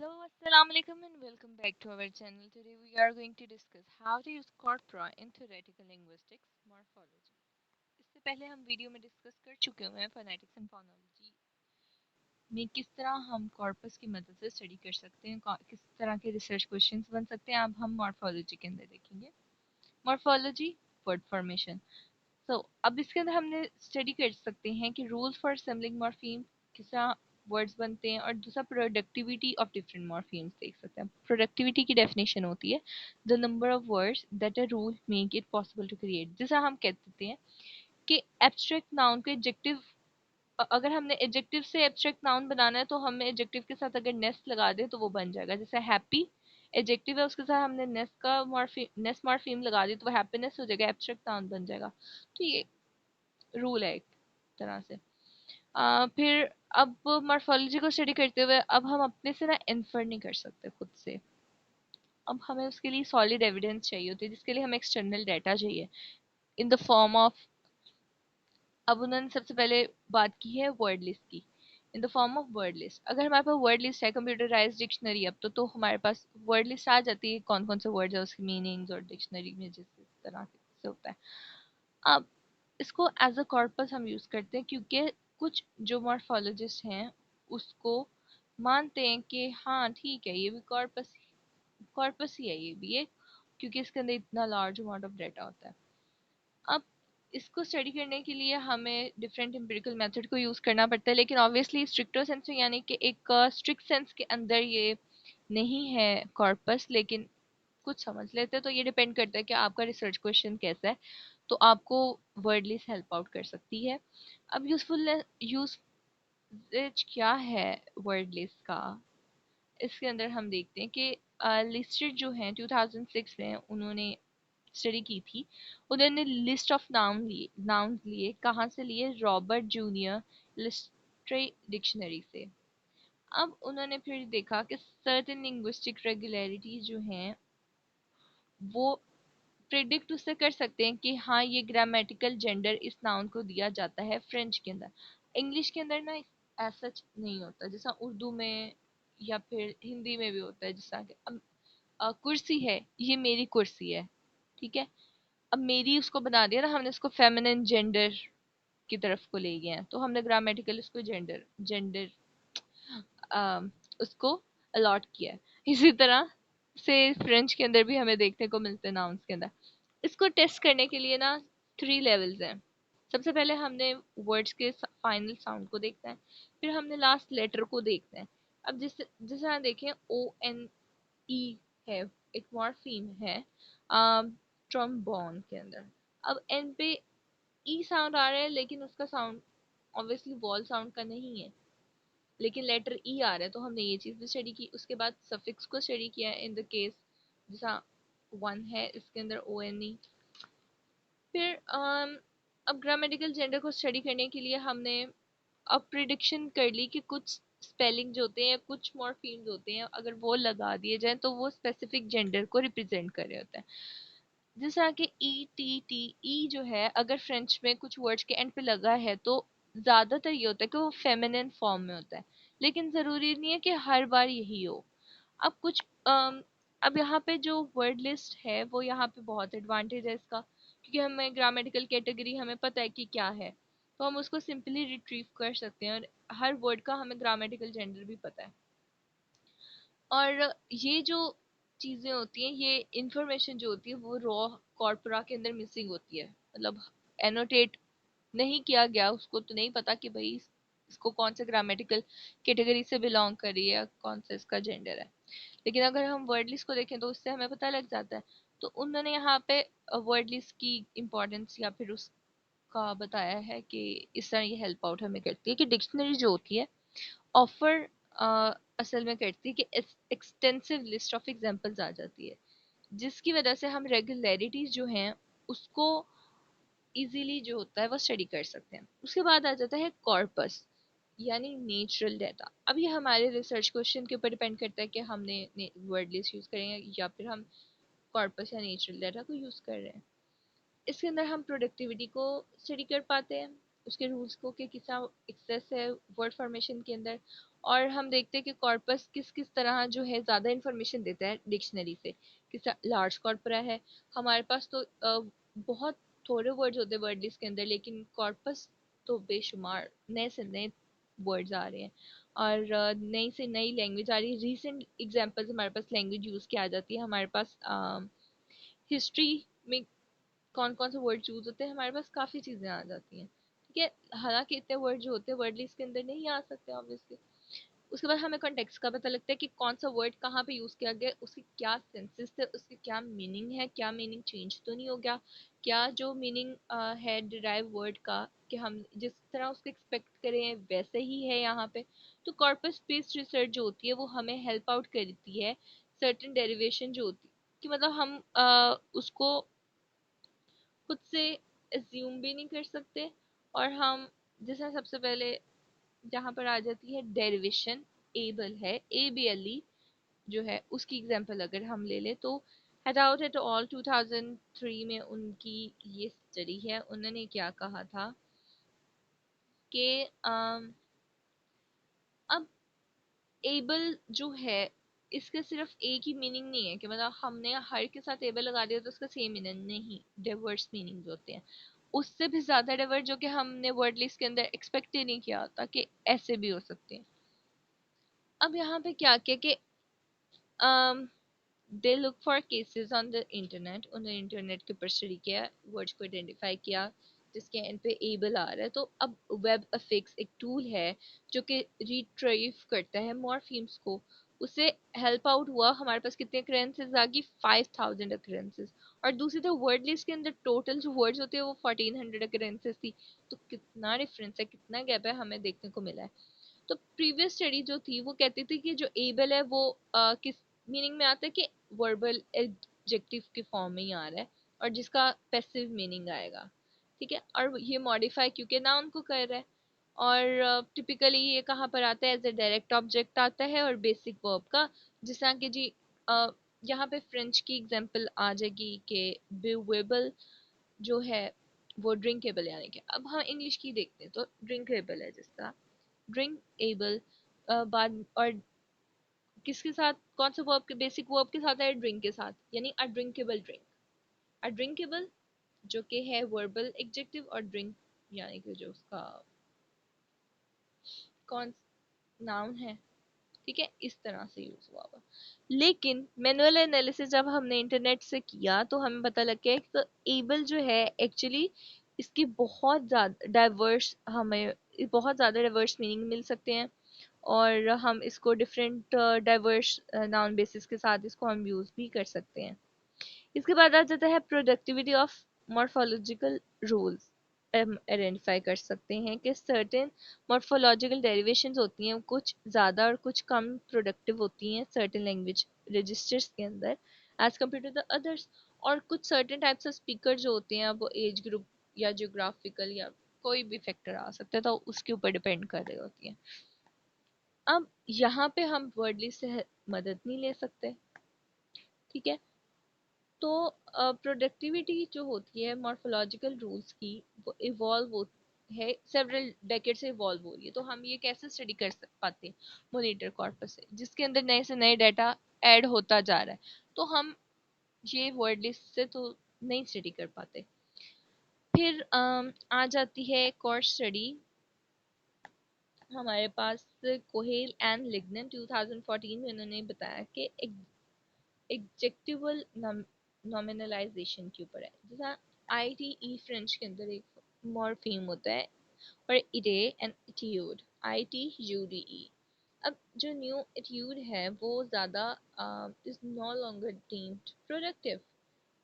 Hello, Assalamu alaikum and welcome back to our channel. Today we are going to discuss how to use corpora in theoretical linguistics morphology. इससे पहले हम video में discuss कर चुके हैं phonetics and phonology में किस तरह हम कॉर्पस की मदद से स्टडी कर सकते हैं, किस तरह के रिसर्च क्वेश्चंस बन सकते हैं। अब हम मॉर्फोलॉजी के अंदर देखेंगे। Morphology, word formation. अब इसके अंदर हमने स्टडी कर सकते हैं कि रूल्स फॉर असेंबलिंग मॉर्फीम, किस तरह वर्ड्स बनते हैं, और दूसरा प्रोडक्टिविटी ऑफ डिफरेंट मॉर्फीम्स देख सकते हैं। प्रोडक्टिविटी की डेफिनेशन होती है the number of words that a rule make it possible to create. जैसा हम कहते हैं कि एब्स्ट्रैक्ट नाउन को एडजेक्टिव, अगर हमने एडजेक्टिव से एब्स्ट्रैक्ट नाउन बनाना है तो हमें एडजेक्टिव के साथ अगर नेस लगा दे तो वो बन जाएगा। जैसे हैप्पी एडजेक्टिव है, उसके साथ हमने नेस का नेस मॉर्फीम लगा दी तो वो हैप्पीनेस हो जाएगा, एब्स्ट्रैक्ट नाउन बन जाएगा। तो ये रूल है एक तरह से। फिर अब मॉर्फोलॉजी को स्टडी करते हुए अब हम अपने से ना इन्फर नहीं कर सकते खुद से। अब हमें उसके लिए सॉलिड एविडेंस चाहिए होती है, जिसके लिए हमें एक्सटर्नल डाटा चाहिए इन द फॉर्म ऑफ। अब उन्होंने सबसे पहले बात की है वर्ड लिस्ट की, in the form of word list. अगर हमारे पास वर्ड लिस्ट है, कंप्यूटराइज डिक्शनरी, अब तो हमारे पास वर्ड लिस्ट आ जाती है, कौन कौन से वर्ड्स है, उसकी मीनिंग्स, और डिक्शनरी में जिस तरह से होता है। अब इसको एज अ कॉर्पस हम यूज़ करते हैं, क्योंकि कुछ जो मॉर्फोलॉजिस्ट हैं उसको मानते हैं कि हाँ ठीक है, ये भी कॉर्पस कॉर्पस ही है ये भी एक, क्योंकि इसके अंदर इतना लार्ज अमाउंट ऑफ डाटा होता है। अब इसको स्टडी करने के लिए हमें डिफरेंट एम्पिरिकल मेथड को यूज़ करना पड़ता है, लेकिन ऑब्वियसली स्ट्रिक्टर सेंस में, यानी कि एक स्ट्रिक्ट सेंस के अंदर ये नहीं है कॉर्पस, लेकिन कुछ समझ लेते हैं। तो ये डिपेंड करता है कि आपका रिसर्च क्वेश्चन कैसा है, तो आपको वर्ड लिस्ट हेल्प आउट कर सकती है। अब यूसेज क्या है वर्ड लिस्ट का, इसके अंदर हम देखते हैं कि लिस्टेड जो हैं 2006 में उन्होंने स्टडी की थी। उन्होंने लिस्ट ऑफ नाउन लिए, कहाँ से लिए? रॉबर्ट जूनियर लिस्ट्रे डिक्शनरी से। अब उन्होंने फिर देखा कि सर्टेन लिंग्विस्टिक रेगुलरिटीज जो हैं वो प्रिडिक्ट उससे कर सकते हैं कि हाँ ये ग्रामेटिकल जेंडर इस नाउन को दिया जाता है फ्रेंच के अंदर। इंग्लिश के अंदर ना ऐसा नहीं होता, जैसा उर्दू में या फिर हिंदी में भी होता है। जैसा कि अब कुर्सी है, ये मेरी कुर्सी है, ठीक है। अब मेरी उसको बना दिया ना हमने, उसको फेमिनिन जेंडर की तरफ को ले गए हैं, तो हमने ग्रामेटिकल उसको जेंडर जेंडर उसको अलॉट किया है। इसी तरह से फ्रेंच के अंदर भी हमें देखने को मिलते हैं नाउन्स के अंदर। इसको टेस्ट करने के लिए ना 3 लेवल्स हैं। सबसे पहले हमने वर्ड्स के फाइनल साउंड को देखना है, फिर हमने लास्ट लेटर को देखना है। अब जैसे हम देखें ओ एन ई है, एक मॉर्फीम है ट्रम्बोन के अंदर। अब एन पे ई साउंड आ रहा है, लेकिन उसका साउंड ऑब्वियसली वॉल साउंड का नहीं है, लेकिन लेटर ई आ रहा है, तो हमने ये चीज़ भी स्टडी की। उसके बाद सफिक्स को स्टडी किया इन द केस जैसा वन है इसके अंदर ओ एन ई। फिर अब ग्रामेटिकल जेंडर को स्टडी करने के लिए हमने अब प्रिडिक्शन कर ली कि कुछ स्पेलिंग जो होते हैं, कुछ मॉर्फीम्स होते हैं, अगर वो लगा दिए जाएं तो वो स्पेसिफिक जेंडर को रिप्रेजेंट कर रहे होते हैं। जैसा कि ई टी टी ई जो है, अगर फ्रेंच में कुछ वर्ड्स के एंड पे लगा है तो ज़्यादातर ये होता है कि वो फेमिनिन फॉर्म में होता है, लेकिन ज़रूरी नहीं है कि हर बार यही हो। अब कुछ अब यहाँ पे जो वर्ड लिस्ट है वो यहाँ पे बहुत एडवांटेज है इसका, क्योंकि हमें ग्रामेटिकल कैटेगरी हमें पता है कि क्या है, तो हम उसको सिंपली रिट्रीव कर सकते हैं, और हर वर्ड का हमें ग्रामेटिकल जेंडर भी पता है। और ये जो चीज़ें होती हैं, ये इंफॉर्मेशन जो होती है वो रॉ कॉर्पोरा के अंदर मिसिंग होती है, मतलब एनोटेट नहीं किया गया, उसको तो नहीं पता कि भाई इसको कौन से ग्रामेटिकल कैटेगरी से बिलोंग कर रही है, कौन सा इसका जेंडर है। लेकिन अगर हम वर्ड लिस्ट को देखें तो उससे हमें पता लग जाता है। तो उन्होंने यहाँ पे वर्ड लिस्ट की इम्पोर्टेंस या फिर उसका बताया है कि इस तरह ये हेल्प आउट हमें करती है कि डिक्शनरी जो होती है ऑफर असल में करती है कि एक्सटेंसिव लिस्ट ऑफ एग्जांपल्स आ जाती है, जिसकी वजह से हम रेगुलरिटीज जो हैं उसको इजीली जो होता है वो स्टडी कर सकते हैं। उसके बाद आ जाता है कॉर्पस, यानी नेचुरल डाटा। अब ये हमारे रिसर्च क्वेश्चन के ऊपर डिपेंड करता है कि हमने वर्ड लिस्ट यूज़ करेंगे या फिर हम कॉर्पस या नेचुरल डाटा को यूज़ कर रहे हैं। इसके अंदर हम प्रोडक्टिविटी को स्टडी कर पाते हैं, उसके रूल्स को कि कितना एक्सेस है वर्ड फॉर्मेशन के अंदर। और हम देखते हैं कि कॉर्पस किस किस तरह जो है ज़्यादा इंफॉर्मेशन देता है डिक्शनरी से। किस लार्ज कॉर्परा है हमारे पास तो बहुत थोड़े वर्ड्स होते हैं वर्ड लिस्ट के अंदर, लेकिन कॉर्पस तो बेशुमार नए से नए वर्ड्स आ रहे हैं और नई से नई लैंग्वेज आ रही है। रीसेंट एग्जांपल्स हमारे पास लैंग्वेज यूज़ की आ जाती है। हमारे पास हिस्ट्री में कौन कौन से वर्ड यूज होते हैं, हमारे पास काफ़ी चीज़ें आ जाती हैं। ठीक है, हालांकि इतने वर्ड जो होते हैं वर्ड लिस्ट के अंदर नहीं आ सकते ऑब्वियसली। उसके बाद हमें कॉन्टेक्स्ट का पता लगता है कि कौन सा वर्ड कहाँ पे यूज़ किया गया, उसकी क्या सेंसेस थे, उसकी क्या मीनिंग है, क्या मीनिंग चेंज तो नहीं हो गया, क्या जो मीनिंग है डिराइव वर्ड का कि हम जिस तरह उसको एक्सपेक्ट करें वैसे ही है यहाँ पे। तो कॉर्पस बेस्ड रिसर्च जो होती है वो हमें हेल्प आउट करती है सर्टेन डेरिवेशन जो होती है कि मतलब हम उसको खुद से एज्यूम भी नहीं कर सकते। और हम जैसे सबसे पहले जहाँ पर आ जाती है डेरिवेशन, एबल है ABLE जो है उसकी एग्जांपल अगर हम ले लें तो हेटाउट एट ऑल 2003 में उनकी ये स्टडी है। उन्होंने क्या कहा था कि अब एबल जो है इसका सिर्फ एक ही मीनिंग नहीं है कि मतलब हमने हर के साथ एबल लगा दिया तो उसका सेम मीनिंग नहीं, डाइवर्स मीनिंग्स होते हैं। उससे भी ज्यादा डाइवर्स जो कि हमने वर्ड लिस्ट के अंदर एक्सपेक्ट ही नहीं किया होता कि ऐसे भी हो सकते हैं। अब यहाँ पे क्या किया कि they look for cases on the internet. उन्होंने इंटरनेट के ऊपर स्टडी किया, वर्ड्स को आइडेंटिफाई किया जिसके एंड पे एबल आ रहा है। तो अब वेब अफिक्स एक टूल है जो कि रिट्रीव करता है मॉर्फीम्स को। उससे हेल्प आउट हुआ, हमारे पास कितने अक्रेंसेस आ गई 5000 अक्रेंसेस। और दूसरी तरफ वर्ड लिस्ट के अंदर टोटल जो वर्ड्स होते हैं वो 1400 अक्रेंसेस थी। तो कितना डिफरेंस है, कितना गैप है हमें देखने को मिला है। तो प्रीवियस स्टडी जो थी वो कहती थी कि जो एबल है वो किस मीनिंग में आता है कि वर्बल एडजेक्टिव के फॉर्म में ही आ रहा है और जिसका पैसिव मीनिंग आएगा। ठीक है, और ये मॉडिफाई क्योंकि नाउन को कर रहा है। और टिपिकली ये कहाँ पर आता है, एज ए डायरेक्ट ऑब्जेक्ट आता है और बेसिक वर्ब का। जिस तरह कि जी यहाँ पे फ्रेंच की एग्जांपल आ जाएगी कि बिवेबल जो है वो ड्रिंकेबल यानी कि। अब हम इंग्लिश की देखते हैं तो ड्रिंकेबल है जिसका ड्रिंक एबल बाद और किसके साथ, कौन सा वर्ब के बेसिक वर्ब के साथ है, ड्रिंक के साथ, यानी अ ड्रिंकेबल ड्रिंक। अ ड्रिंकेबल जो कि है वर्बल एडजेक्टिव और ड्रिंक यानी कि जो उसका कौन नाउन है। ठीक है, इस तरह से यूज हुआ हुआ। लेकिन मैनुअल एनालिसिस जब हमने इंटरनेट से किया तो हमें पता लग गया कि एबल जो है एक्चुअली इसकी बहुत ज़्यादा डाइवर्स, हमें बहुत ज़्यादा डाइवर्स मीनिंग मिल सकते हैं। और हम इसको डिफरेंट डाइवर्स नाउन बेसिस के साथ इसको हम यूज़ भी कर सकते हैं। इसके बाद आ जाता है प्रोडक्टिविटी ऑफ मॉर्फोलॉजिकल रूल्स। हम आइडेंटिफाई कर सकते हैं कि सर्टेन मॉर्फोलॉजिकल डेरिवेशंस होती हैं, कुछ ज़्यादा और कुछ कम प्रोडक्टिव होती हैं सर्टेन लैंग्वेज रजिस्टर्स के अंदर as compare to the others. और कुछ सर्टेन टाइप्स ऑफ स्पीकर जो होते हैं वो एज ग्रुप या जियोग्राफिकल या कोई भी फैक्टर आ सकता है तो उसके ऊपर डिपेंड कर रही होती है। अब यहाँ पे हम वर्डली से मदद नहीं ले सकते। ठीक है, तो प्रोडक्टिविटी जो होती है मॉर्फोलॉजिकल रूल्स की वो इवॉल्व हो है, सेवरल डेकेड से इवॉल्व हो रही है। तो हम ये कैसे स्टडी कर पाते हैं, मॉनिटर कॉर्पस से जिसके अंदर नए से नए डाटा ऐड होता जा रहा है। तो हम ये वर्ड लिस्ट से तो नहीं स्टडी कर पाते। फिर आ जाती है एक और स्टडी हमारे पास, कोहेल एंड लिग्नन 2014 में उन्होंने बताया कि एग्जेक्टिवल नॉमिनलाइजेशन के ऊपर है। जैसा ITE फ्रेंच के अंदर एक मॉर्फीम होता है और इडे एंड इट्यूड ITUDE। अब जो न्यू इट्यूड है वो ज़्यादा is no longer deemed productive.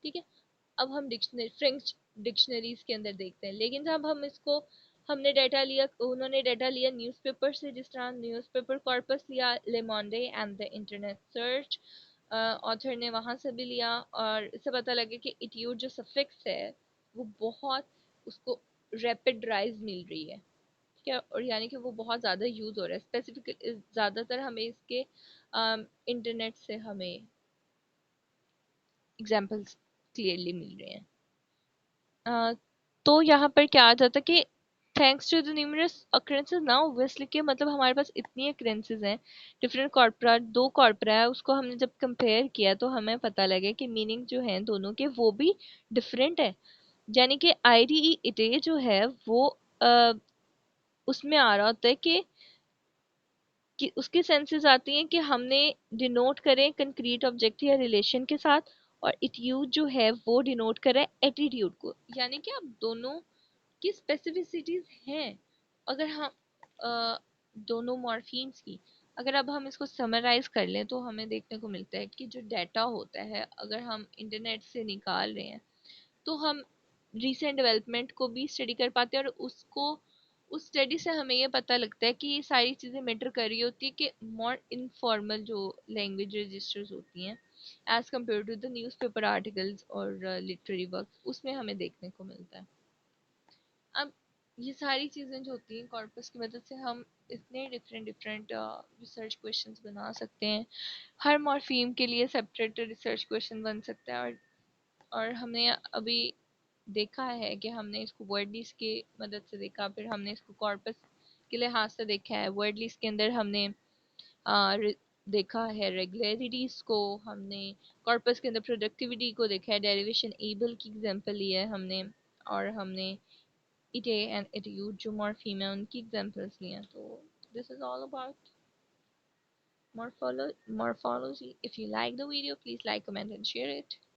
ठीक है, अब हम डिक्शनरी फ्रेंच डिक्शनरीज के अंदर देखते हैं, लेकिन जब हम इसको हमने डाटा लिया, उन्होंने डाटा लिया न्यूज़पेपर से, जिस तरह न्यूज़पेपर कॉर्पस लिया Le Monde and the internet search, author ने वहाँ से भी लिया और इससे पता लगे कि इट्यूड जो सफिक्स है वो बहुत उसको रैपिड राइज मिल रही है। ठीक है, और यानी कि वो बहुत ज़्यादा यूज़ हो रहा है। स्पेसिफिक ज़्यादातर हमें इसके इंटरनेट से हमें एग्जाम्पल्स क्लियरली मिल रहे हैं। तो यहाँ पर क्या आ जाता है कि thanks to the numerous occurrences ना ऑब्वियसली कि मतलब हमारे पास इतनी occurrences हैं डिफरेंट कॉर्पोरा, दो कॉर्पोरा है, उसको हमने जब कंपेयर किया तो हमें पता लगे कि मीनिंग जो है दोनों के वो भी डिफरेंट है। यानी कि आईडीई इटे जो है वो उसमें आ रहा होता है कि उसकी सेंसेस आती हैं कि हमने डिनोट करें कंक्रीट ऑब्जेक्ट या रिलेशन के साथ, और इट्यूड जो है वो डिनोट करे एटीट्यूड को। यानी कि अब दोनों की स्पेसिफिसिटीज हैं। अगर हम दोनों मॉर्फीम्स की अगर अब हम इसको समराइज कर लें तो हमें देखने को मिलता है कि जो डाटा होता है अगर हम इंटरनेट से निकाल रहे हैं तो हम रिसेंट डेवलपमेंट को भी स्टडी कर पाते हैं, और उसको उस स्टडी से हमें ये पता लगता है कि ये सारी चीज़ें मैटर कर रही होती है कि मोर इनफॉर्मल जो लैंग्वेज रजिस्टर्स होती हैं as compare to the newspaper articles और लिटरेरी वर्क, उसमें हमें देखने को मिलता है। अब ये सारी चीज़ें जो होती हैं कॉर्पस की मदद से हम इतने डिफरेंट डिफरेंट रिसर्च क्वेश्चंस बना सकते हैं। हर मॉर्फीम के लिए सेपरेट रिसर्च क्वेश्चन बन सकता है, और हमने अभी देखा है कि हमने इसको वर्ड लिस्ट की मदद से देखा, फिर हमने इसको कॉर्पस के लिहाज से देखा है। वर्ड लिस्ट के अंदर हमने देखा है रेगुलरिटीज को, हमने कॉर्पस के अंदर प्रोडक्टिविटी को देखा है, डेरिवेशन एबल की एग्जांपल ली है हमने, और हमने इटे एंड इट्यूड जो मॉर्फीम है उनकी एग्जांपल्स लिए हैं। तो this is all about morphology. If you like the video, please like, comment and share it.